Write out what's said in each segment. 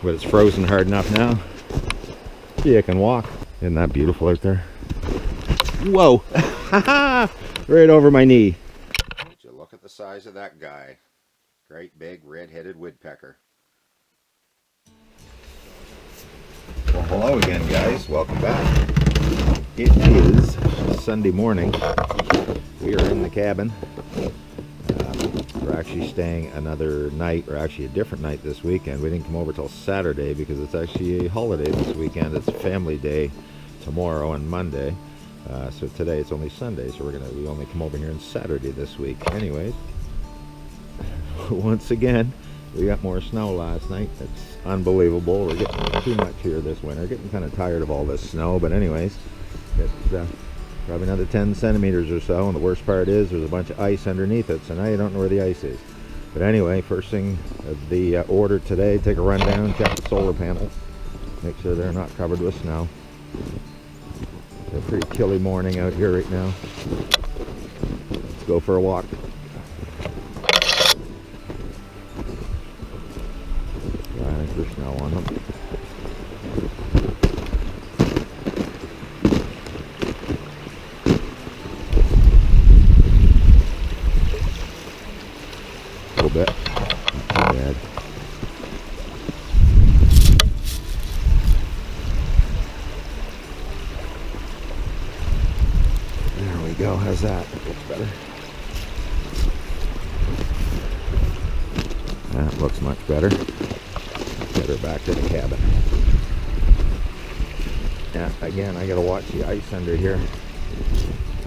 but it's frozen hard enough now. See, I can walk. Isn't that beautiful out there? Whoa! Right over my knee. Would you look at the size of that guy? Great big red-headed woodpecker. Well, hello again, guys. Welcome back. It is Sunday morning. We are in the cabin. We're actually staying another night, or actually a different night this weekend. We didn't come over till Saturday because it's actually a holiday this weekend. It's Family Day tomorrow and Monday. So today it's only Sunday, so we only come over here on Saturday this week. Anyways, once again, we got more snow last night. It's unbelievable. We're getting too much here this winter. Getting kind of tired of all this snow, but anyways, it's probably another 10 centimeters or so, and the worst part is there's a bunch of ice underneath it, so now you don't know where the ice is. But anyway, first thing of the order today, take a run down, check the solar panels, make sure they're not covered with snow. It's a pretty chilly morning out here right now. Let's go for a walk. Yeah, I think there's snow on them. A little bit. Not too bad. There we go. How's that? That looks better. That looks much better. Get her back to the cabin. Yeah, again, I gotta watch the ice under here.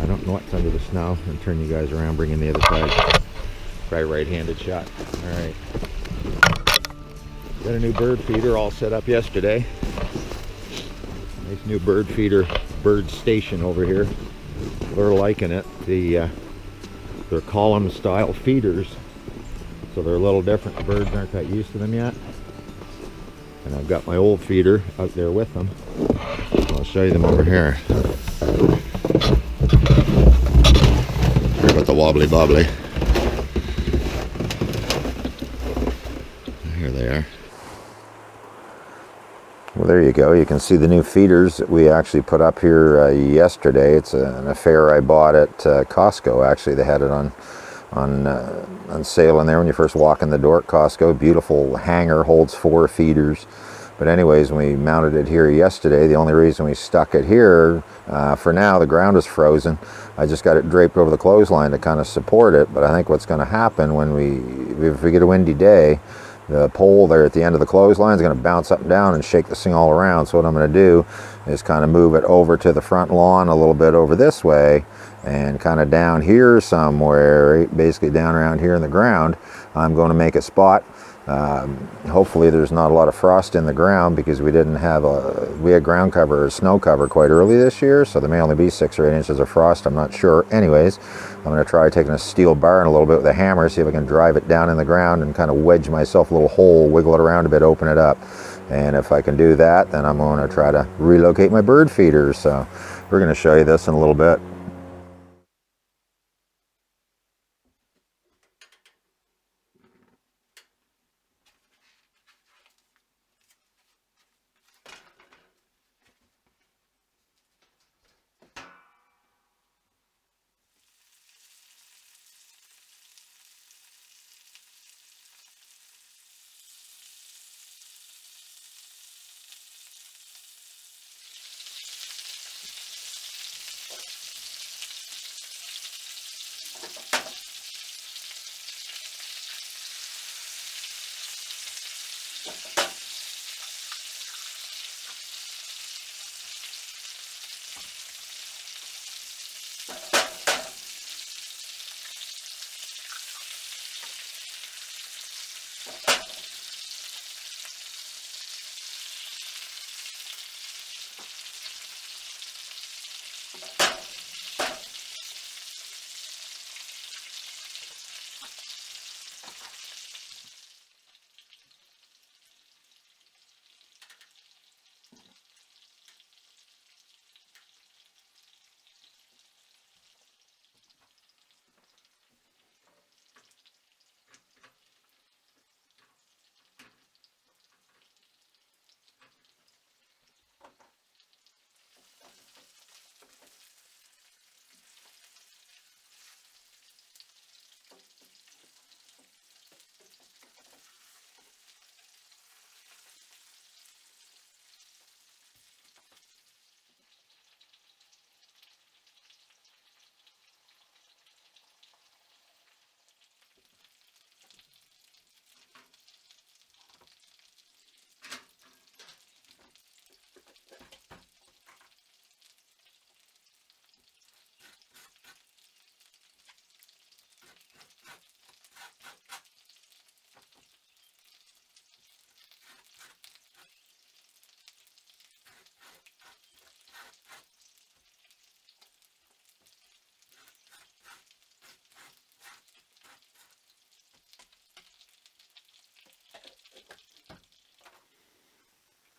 I don't know what's under the snow. I'm gonna turn you guys around, bring in the other side. Try right-handed shot. Alright. Got a new bird feeder all set up yesterday. Nice new bird feeder, bird station over here. They're liking it. They're column style feeders, so they're a little different. The birds aren't that used to them yet. And I've got my old feeder out there with them. I'll show you them over here. Sorry about the wobbly bobbly. Here they are. Well, there you go. You can see the new feeders that we actually put up here yesterday. It's an affair I bought at Costco. Actually, they had it on sale in there when you first walk in the door at Costco. Beautiful hanger, holds 4 feeders. But anyways, when we mounted it here yesterday, the only reason we stuck it here, for now, the ground is frozen. I just got it draped over the clothesline to kind of support it. But I think what's going to happen if we get a windy day, the pole there at the end of the clothesline is going to bounce up and down and shake this thing all around. So what I'm going to do is kind of move it over to the front lawn a little bit over this way, and kind of down here somewhere, basically down around here in the ground, I'm going to make a spot. Hopefully there's not a lot of frost in the ground, because we had ground cover or snow cover quite early this year, so there may only be 6 or 8 inches of frost. I'm not sure. Anyways, I'm going to try taking a steel bar and a little bit with a hammer, see if I can drive it down in the ground and kind of wedge myself a little hole, wiggle it around a bit, open it up. And if I can do that, then I'm going to try to relocate my bird feeders. So we're going to show you this in a little bit.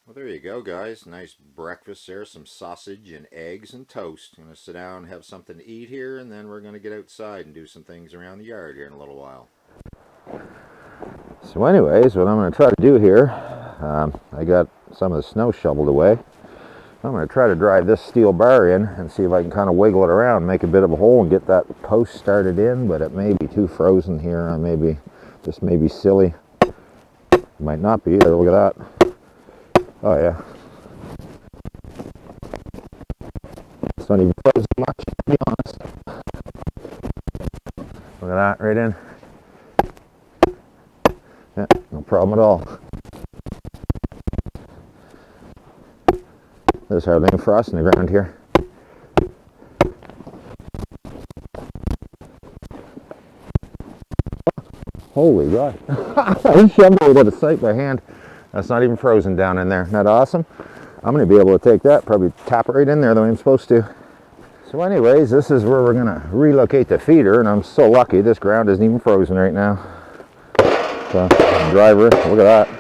Well, there you go, guys. Nice breakfast there. Some sausage and eggs and toast. I'm going to sit down and have something to eat here, and then we're going to get outside and do some things around the yard here in a little while. So anyways, what I'm going to try to do here, I got some of the snow shoveled away. I'm going to try to drive this steel bar in and see if I can kind of wiggle it around, make a bit of a hole and get that post started in, but it may be too frozen here. I may be, this may be silly. It might not be. Look at that. Oh yeah. It's not even frozen much, to be honest. Look at that, right in. Yeah, no problem at all. There's hardly any frost in the ground here. Holy God. I shoved it out of sight by hand. That's not even frozen down in there. Isn't that awesome? I'm going to be able to take that, probably tap it right in there the way I'm supposed to. So anyways, this is where we're going to relocate the feeder, and I'm so lucky this ground isn't even frozen right now. So, driver, look at that.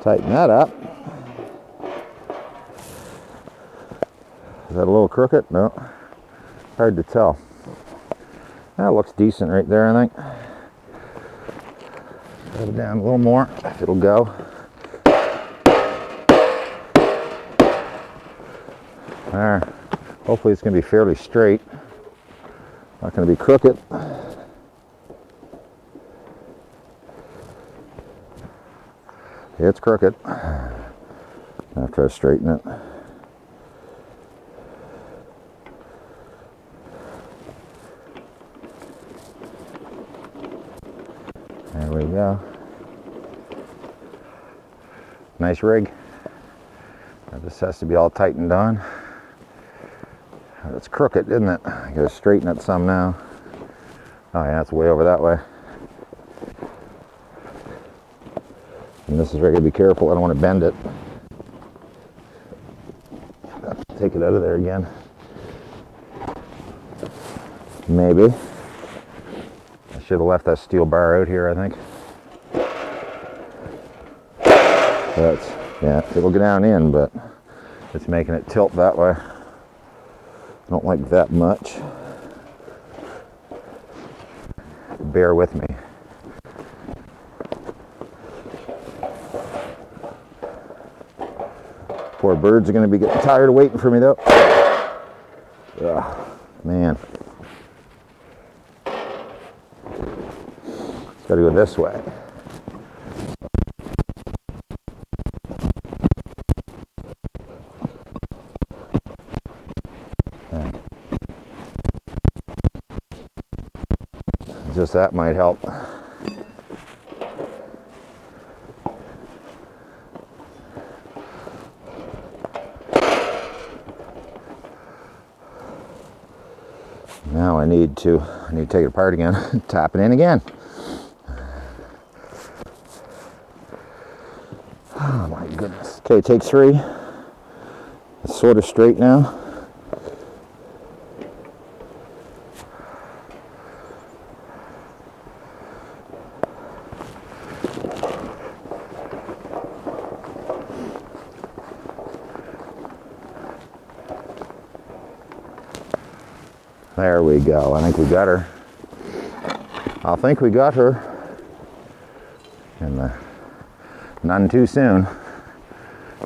Tighten that up. Is that a little crooked? No. Hard to tell. That looks decent right there, I think. Put it down a little more, if it'll go. There. Hopefully it's going to be fairly straight. Not going to be crooked. It's crooked. I'll try to straighten it. There we go. Nice rig. Now this has to be all tightened on. It's crooked, isn't it? I gotta straighten it some now. Oh yeah, it's way over that way. And this is where I gotta be careful. I don't want to bend it. Take it out of there again. Maybe. I should have left that steel bar out here, I think. That's, yeah, it'll go down in, but it's making it tilt that way. I don't like that much. Bear with me. Poor birds are going to be getting tired of waiting for me though. Ugh, man. It's got to go this way. Just that might help. Now I need to take it apart again, tap it in again. Oh my goodness. Okay, take 3. It's sort of straight now. There we go. I think we got her. I think we got her. And none too soon.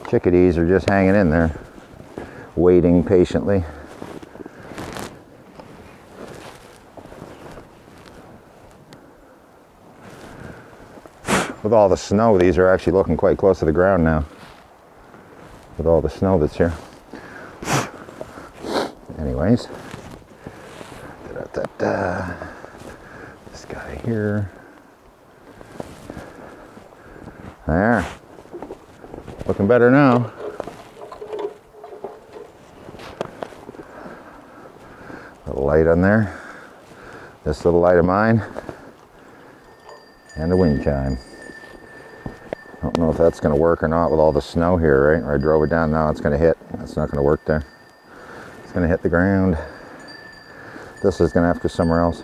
Chickadees are just hanging in there, waiting patiently. With all the snow, these are actually looking quite close to the ground now. With all the snow that's here. Anyways. This guy here. There. Looking better now. Little light on there. This little light of mine. And the wind chime. I don't know if that's going to work or not with all the snow here, right? Where I drove it down, now it's going to hit. It's not going to work there. It's going to hit the ground. This is going to have to go somewhere else.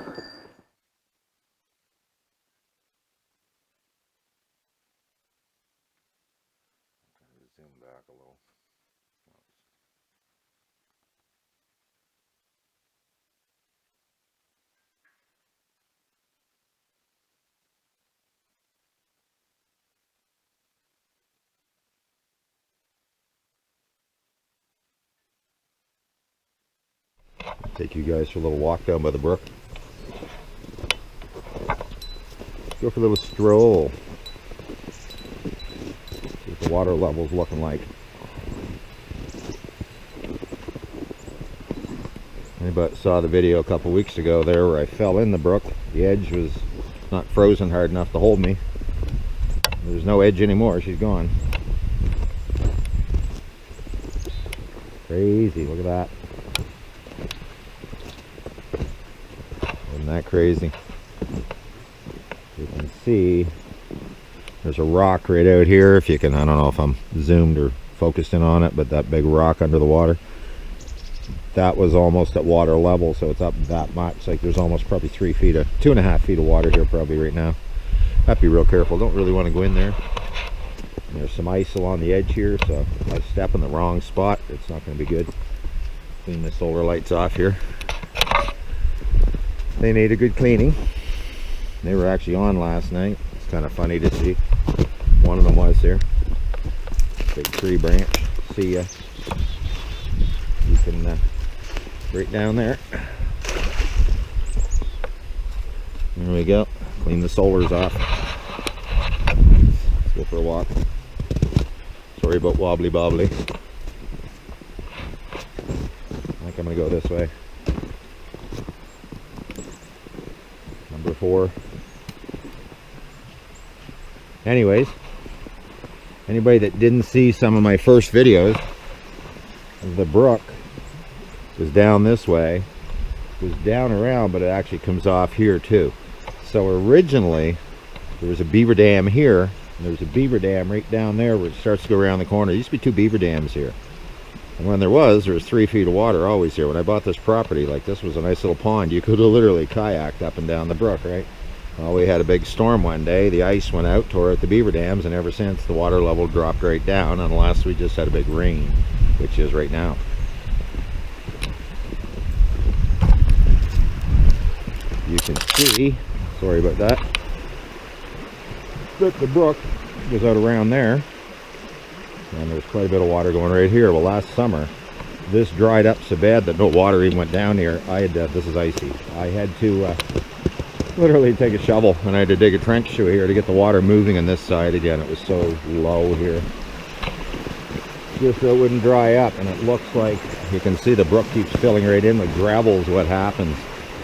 Take you guys for a little walk down by the brook. Go for a little stroll. See what the water level's looking like. Anybody saw the video a couple weeks ago there where I fell in the brook. The edge was not frozen hard enough to hold me. There's no edge anymore. She's gone. Crazy. Look at that. Isn't that crazy? You can see there's a rock right out here. If you can, I don't know if I'm zoomed or focused in on it, but that big rock under the water, that was almost at water level, so it's up that much. Like there's almost probably 3 feet of 2.5 feet of water here probably right now. Have to be real careful. Don't really want to go in there. And there's some ice along the edge here, so if I step in the wrong spot, it's not going to be good. Clean the solar lights off here. They need a good cleaning. They were actually on last night. It's kind of funny to see. One of them was there. Big tree branch. See ya. You can right down there. There we go. Clean the solars off. Let's go for a walk. Sorry about wobbly bobbly. I think I'm gonna go this way. Number 4. Anyways, anybody that didn't see some of my first videos, the brook was down this way. It was down around, but it actually comes off here too. So originally there was a beaver dam here, and there was a beaver dam right down there where it starts to go around the corner. There used to be 2 beaver dams here, and when there was 3 feet of water always here. When I bought this property, like, this was a nice little pond. You could have literally kayaked up and down the brook, right? Well, we had a big storm one day. The ice went out, tore out the beaver dams, and ever since the water level dropped right down, unless we just had a big rain, which is right now. You can see, sorry about that, that the brook was out around there, and there's quite a bit of water going right here. Well, last summer this dried up so bad that no water even went down here. I had this is icy. I had to literally take a shovel, and I had to dig a trench through here to get the water moving on this side again. It was so low here, just so it wouldn't dry up. And it looks like you can see the brook keeps filling right in with gravel is what happens.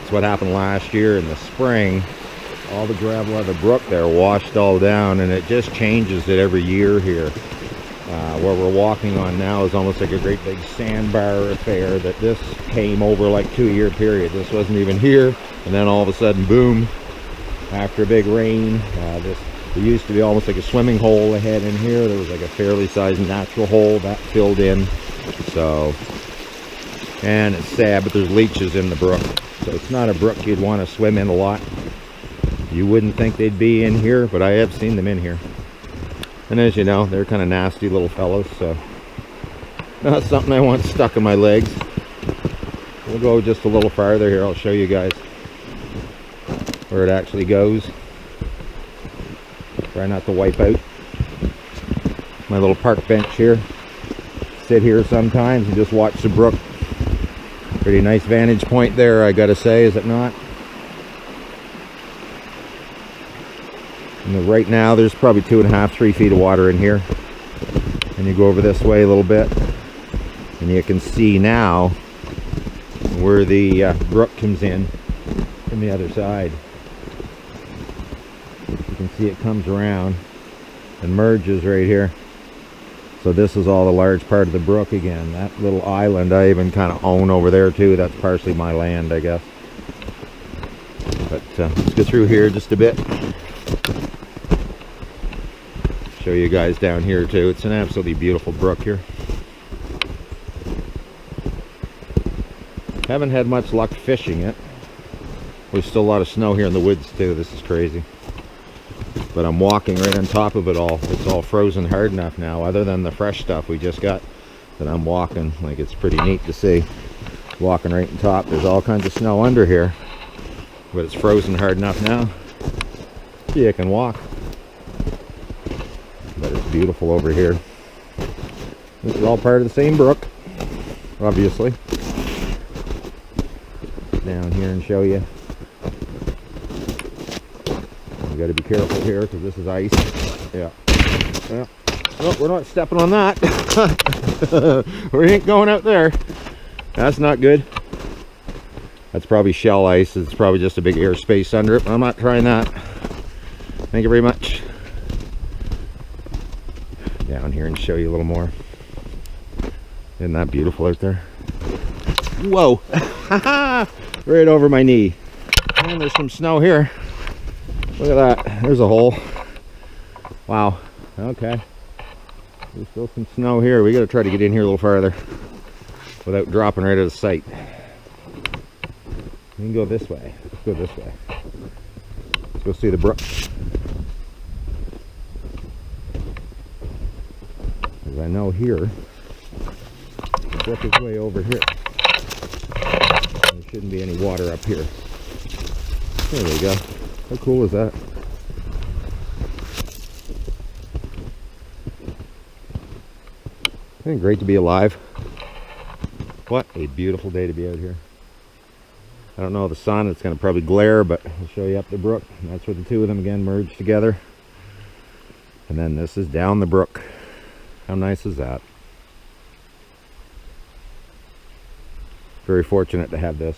It's what happened last year in the spring. All the gravel out of the brook there washed all down, and it just changes it every year here. Where we're walking on now is almost like a great big sandbar affair that this came over like 2-year period. This wasn't even here, and then all of a sudden, boom, after a big rain, there used to be almost like a swimming hole ahead in here. There was like a fairly sized natural hole that filled in. So, and it's sad, but there's leeches in the brook. So it's not a brook you'd want to swim in a lot. You wouldn't think they'd be in here, but I have seen them in here. And as you know, they're kind of nasty little fellows, so not something I want stuck in my legs. We'll go just a little farther here. I'll show you guys where it actually goes. Try not to wipe out. My little park bench here. Sit here sometimes and just watch the brook. Pretty nice vantage point there, I gotta say, is it not? And right now there's probably 2.5, 3 feet of water in here. And you go over this way a little bit, and you can see now where the brook comes in from the other side. You can see it comes around and merges right here. So this is all the large part of the brook again. That little island I even kind of own over there too. That's partially my land, I guess. But let's go through here just a bit. Show you guys down here too. It's an absolutely beautiful brook here. Haven't had much luck fishing it. There's still a lot of snow here in the woods too. This is crazy. But I'm walking right on top of it all. It's all frozen hard enough now, other than the fresh stuff we just got, that I'm walking. Like, it's pretty neat to see. Walking right on top. There's all kinds of snow under here, but it's frozen hard enough now. Yeah, I can walk. But it's beautiful over here. This is all part of the same brook, obviously. down here and show you. You got to be careful here because this is ice. Yeah. Yeah. Oh, we're not stepping on that. We ain't going out there. That's not good. That's probably shell ice. It's probably just a big airspace under it. I'm not trying that. Thank you very much. Down here and show you a little more. Isn't that beautiful out there? Whoa! Right over my knee. And there's some snow here. Look at that. There's a hole. Wow. Okay. There's still some snow here. We got to try to get in here a little farther without dropping right out of sight. We can go this way. Let's go this way. Let's go see the brook. As I know here, the brook is way over here. There shouldn't be any water up here. There we go. How cool is that? Isn't it great to be alive? What a beautiful day to be out here. I don't know the sun, it's going to probably glare, but I'll show you up the brook. And that's where the two of them again merge together. And then this is down the brook. How nice is that? Very fortunate to have this.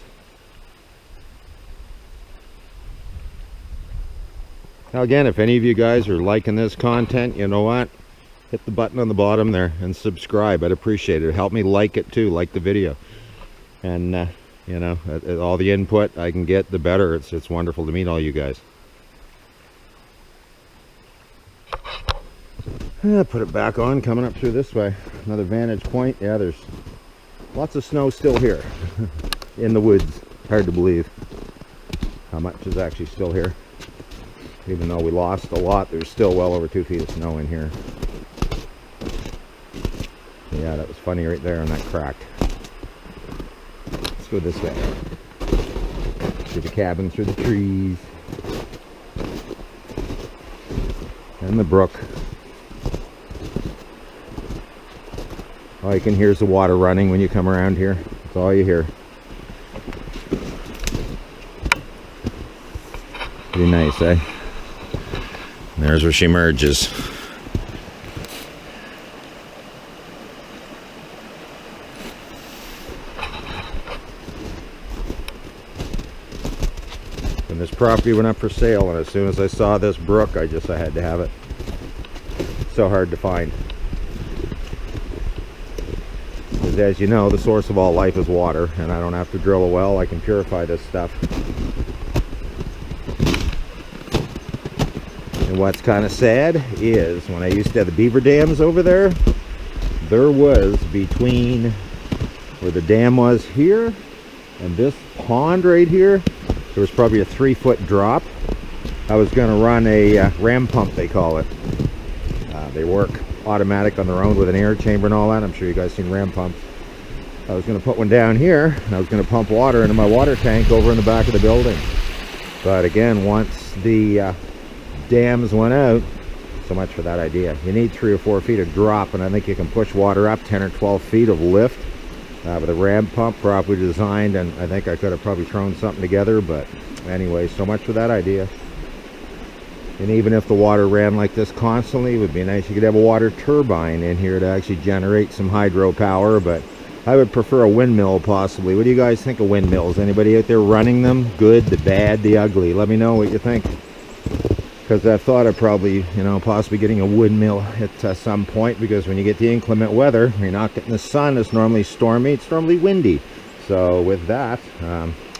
Now again, if any of you guys are liking this content, you know what? Hit the button on the bottom there and subscribe. I'd appreciate it. Help me like it too, like the video. And you know, all the input I can get, the better. It's wonderful to meet all you guys. Put it back on, coming up through this way. Another vantage point. Yeah, there's lots of snow still here in the woods. Hard to believe how much is actually still here. Even though we lost a lot, there's still well over 2 feet of snow in here. Yeah, that was funny right there on that crack. Let's go this way. Through the cabin, through the trees. And the brook. All you can hear is the water running when you come around here. That's all you hear. Pretty nice, eh? And there's where she merges. And this property went up for sale, and as soon as I saw this brook, I had to have it. So hard to find. Because as you know, the source of all life is water, and I don't have to drill a well. I can purify this stuff. And what's kind of sad is when I used to have the beaver dams over there, there was between where the dam was here and this pond right here, there was probably a 3-foot drop. I was going to run a ram pump, they call it. They work automatic on their own with an air chamber and all that. I'm sure you guys seen ram pumps. I was going to put one down here, and I was going to pump water into my water tank over in the back of the building. But again, once the dams went out, so much for that idea. You need 3 or 4 feet of drop, and I think you can push water up 10 or 12 feet of lift with a ram pump properly designed, and I think I could have probably thrown something together. But anyway, so much for that idea. And even if the water ran like this constantly, it would be nice. You could have a water turbine in here to actually generate some hydropower, but I would prefer a windmill possibly. What do you guys think of windmills? Anybody out there running them? Good, the bad, the ugly. Let me know what you think. Because I've thought of probably, you know, possibly getting a windmill at some point, because when you get the inclement weather, you're not getting the sun, it's normally stormy, it's normally windy. So with that,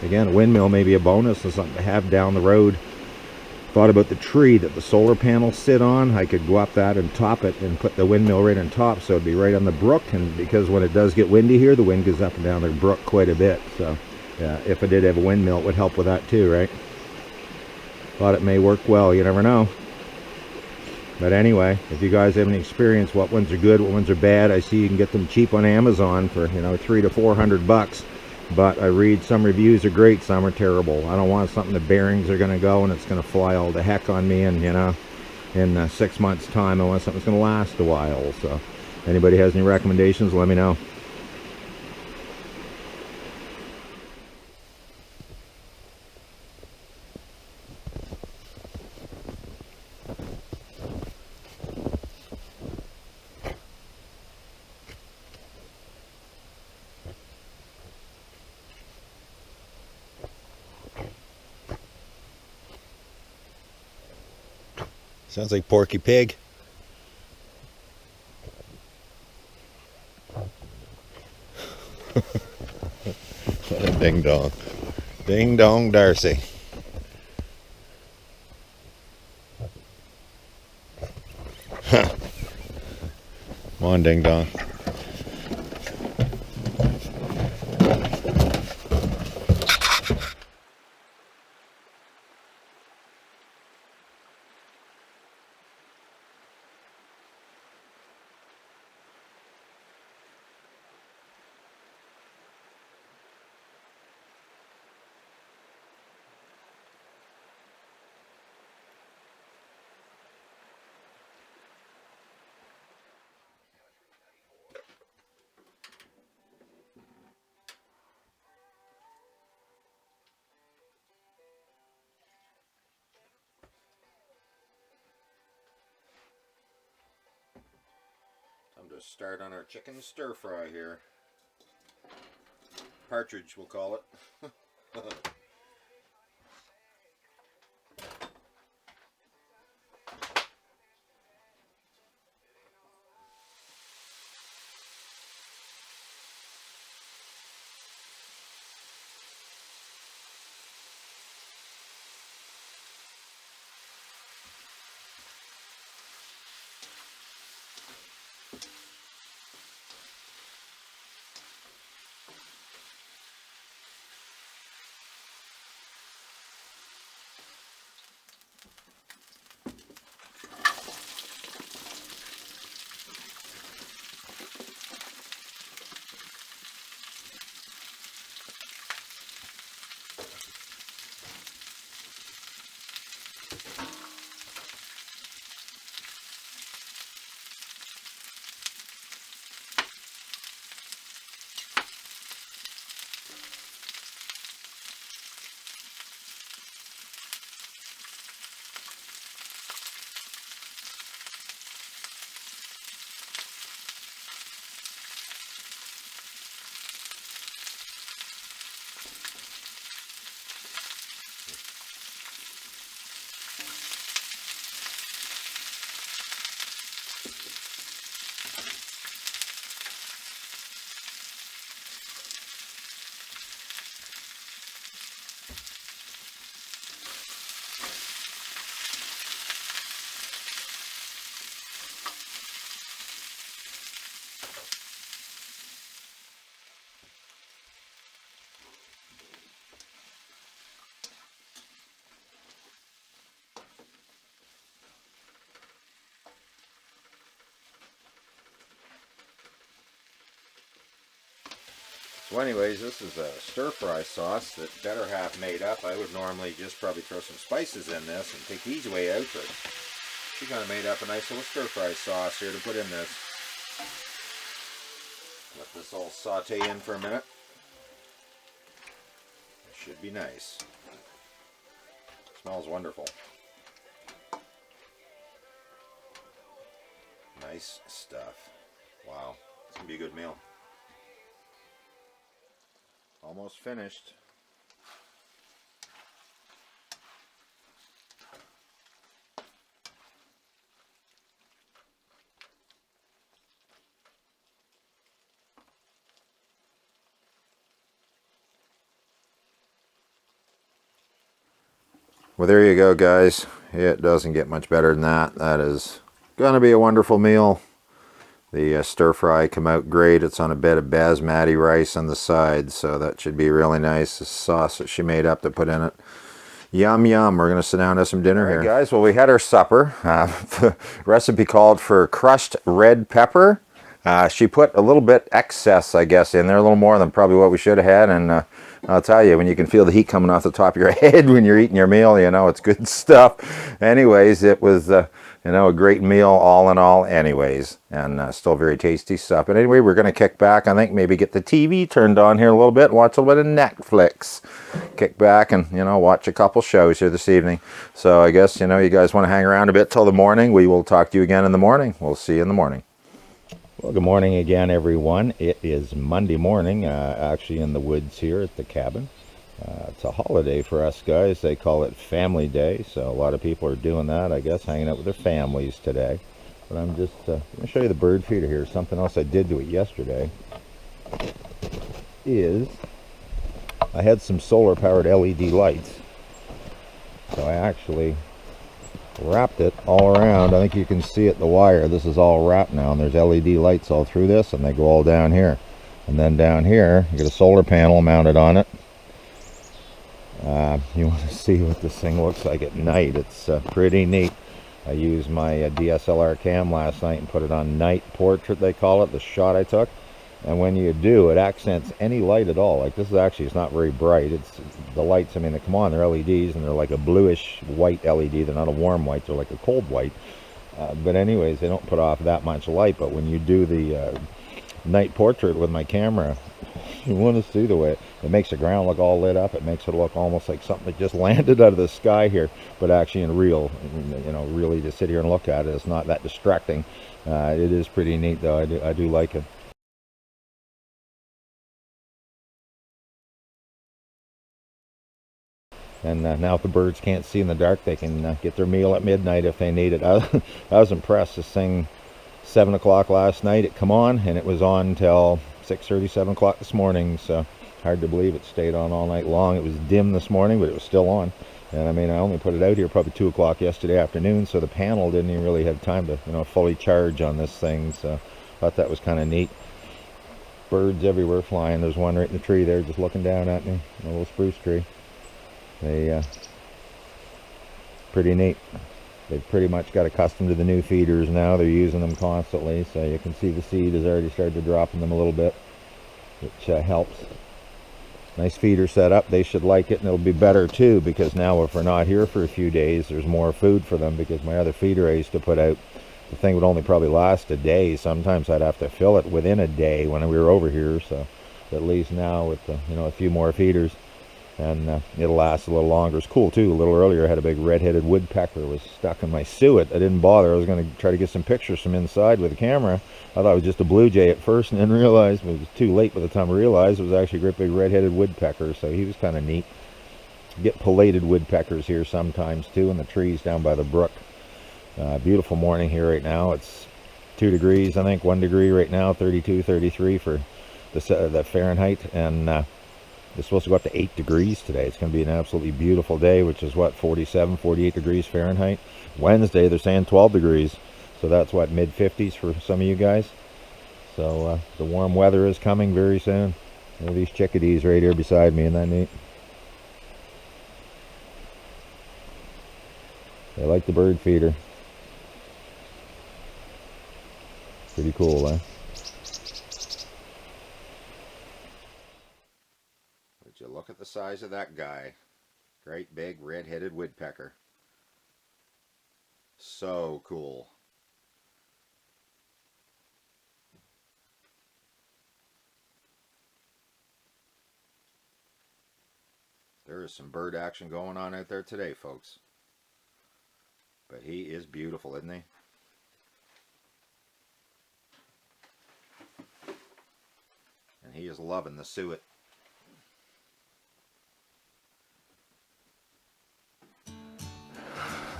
again, a windmill may be a bonus and something to have down the road. Thought about the tree that the solar panels sit on. I could go up that and top it and put the windmill right on top, so it'd be right on the brook. And because when it does get windy here, the wind goes up and down the brook quite a bit. So yeah, if I did have a windmill, it would help with that too, right? Thought it may work well, you never know. But anyway, if you guys have any experience, what ones are good, what ones are bad, I see you can get them cheap on Amazon for, you know, $300 to $400. But I read some reviews are great, some are terrible. I don't want something the bearings are going to go and it's going to fly all the heck on me, and you know, in 6 months time I want something that's going to last a while. So anybody has any recommendations, let me know. Sounds like Porky Pig. What a ding dong. Ding dong Darcy. Come on, ding dong. Time to start on our chicken stir fry here. Partridge, we'll call it. So anyways, this is a stir-fry sauce that better half made up. I would normally just probably throw some spices in this and take the easy way out, but she kind of made up a nice little stir-fry sauce here to put in this. Let this all saute in for a minute. It should be nice. Smells wonderful. Nice stuff. Wow, it's gonna be a good meal. Almost finished. Well, there you go, guys. It doesn't get much better than that. That is gonna be a wonderful meal. The stir fry come out great. It's on a bed of basmati rice on the side, so that should be really nice. The sauce that she made up to put in it. Yum, yum. We're going to sit down and have some dinner here. Guys, well, we had our supper. The recipe called for crushed red pepper. She put a little bit excess, I guess, in there, a little more than probably what we should have had, and I'll tell you, when you can feel the heat coming off the top of your head when you're eating your meal, you know, it's good stuff. Anyways, it was, you know, a great meal all in all anyways, and still very tasty stuff. But anyway, we're going to kick back, I think, maybe get the TV turned on here a little bit, watch a little bit of Netflix. Kick back and, you know, watch a couple shows here this evening. So I guess, you know, you guys want to hang around a bit till the morning. We will talk to you again in the morning. We'll see you in the morning. Well, good morning again, everyone. It is Monday morning, actually in the woods here at the cabin. It's a holiday for us guys. They call it Family Day, so a lot of people are doing that, I guess, hanging out with their families today. But I'm just going to show you the bird feeder here. Something else I did to it yesterday is I had some solar-powered LED lights. So I actually wrapped it all around. I think you can see it, the wire. This is all wrapped now, and there's LED lights all through this, and they go all down here. And then down here, you get a solar panel mounted on it. You want to see what this thing looks like at night. It's pretty neat. I used my DSLR cam last night and put it on night portrait, they call it, the shot I took. And when you do, it accents any light at all. Like this is actually, it's not very bright. It's the lights, I mean, they come on, they're LEDs, and they're like a bluish white LED. They're not a warm white, they're like a cold white. But anyways, they don't put off that much light. But when you do the night portrait with my camera, you want to see the way it makes the ground look all lit up. It makes it look almost like something that just landed out of the sky here, but actually in real, you know, really to sit here and look at it, it's not that distracting. It is pretty neat though. I do like it. And now if the birds can't see in the dark, they can get their meal at midnight if they need it. I was impressed. This thing, 7 o'clock last night, it come on, and it was on till 6:30, 7 o'clock this morning. So hard to believe it stayed on all night long. It was dim this morning, but it was still on. And I mean, I only put it out here probably 2 o'clock yesterday afternoon, so the panel didn't even really have time to, you know, fully charge on this thing. So I thought that was kind of neat. Birds everywhere flying. There's one right in the tree there just looking down at me, a little spruce tree. They pretty neat. They've pretty much got accustomed to the new feeders now. They're using them constantly, so you can see the seed has already started to drop in them a little bit, which helps. Nice feeder setup. They should like it, and it'll be better too, because now if we're not here for a few days, there's more food for them, because my other feeder I used to put out, the thing would only probably last a day. Sometimes I'd have to fill it within a day when we were over here, so at least now with you know, a few more feeders, and it'll last a little longer. It's cool too. A little earlier I had a big red-headed woodpecker was stuck in my suet. I didn't bother. I was going to try to get some pictures from inside with the camera. I thought it was just a blue jay at first, and then realized it was too late by the time I realized it was actually a great big red-headed woodpecker. So he was kind of neat. Get pileated woodpeckers here sometimes too in the trees down by the brook. Beautiful morning here right now. It's 2 degrees, I think, 1 degree right now, 32, 33 for the Fahrenheit, and it's supposed to go up to 8 degrees today. It's going to be an absolutely beautiful day, which is what, 47, 48 degrees Fahrenheit. Wednesday, they're saying 12 degrees. So that's what, mid-50s for some of you guys. So the warm weather is coming very soon. There are these chickadees right here beside me. Isn't that neat? They like the bird feeder. Pretty cool, huh? Would you look at the size of that guy? Great big red-headed woodpecker. So cool. There is some bird action going on out there today, folks. But he is beautiful, isn't he? And he is loving the suet.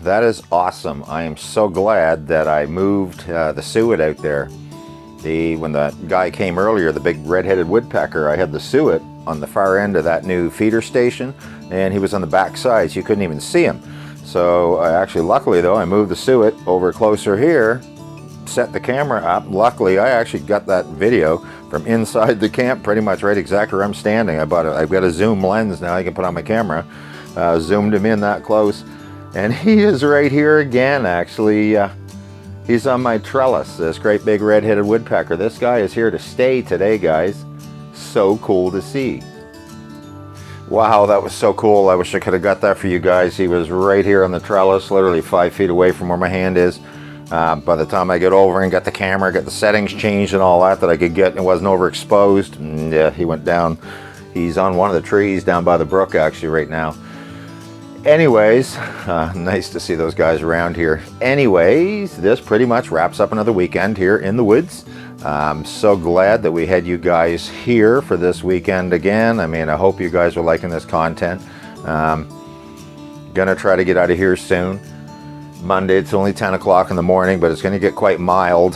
That is awesome. I am so glad that I moved the suet out there. When the guy came earlier, the big red-headed woodpecker, I had the suet on the far end of that new feeder station, and he was on the back side, so you couldn't even see him. So luckily though, I moved the suet over closer here, set the camera up. Luckily, I actually got that video from inside the camp, pretty much right exactly where I'm standing. I've got a zoom lens now I can put on my camera. Zoomed him in that close, and he is right here again. Actually, he's on my trellis, this great big red-headed woodpecker. This guy is here to stay today, guys. So cool to see. Wow, that was so cool. I wish I could have got that for you guys. He was right here on the trellis, literally 5 feet away from where my hand is. By the time I get over and got the camera, got the settings changed and all that I could get, it wasn't overexposed. And yeah, he went down. He's on one of the trees down by the brook actually right now. Anyways, nice to see those guys around here. Anyways, this pretty much wraps up another weekend here in the woods. I'm so glad that we had you guys here for this weekend again. I mean, I hope you guys are liking this content. Gonna try to get out of here soon. Monday, it's only 10 o'clock in the morning, but it's going to get quite mild,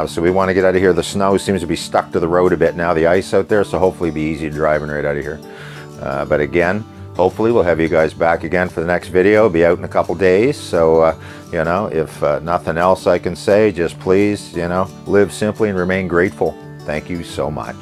so we want to get out of here. The snow seems to be stuck to the road a bit now, the ice out there, so hopefully it'll be easy driving right out of here. But again, hopefully we'll have you guys back again for the next video. It'll be out in a couple days, so you know, if nothing else I can say, just please, you know, live simply and remain grateful. Thank you so much.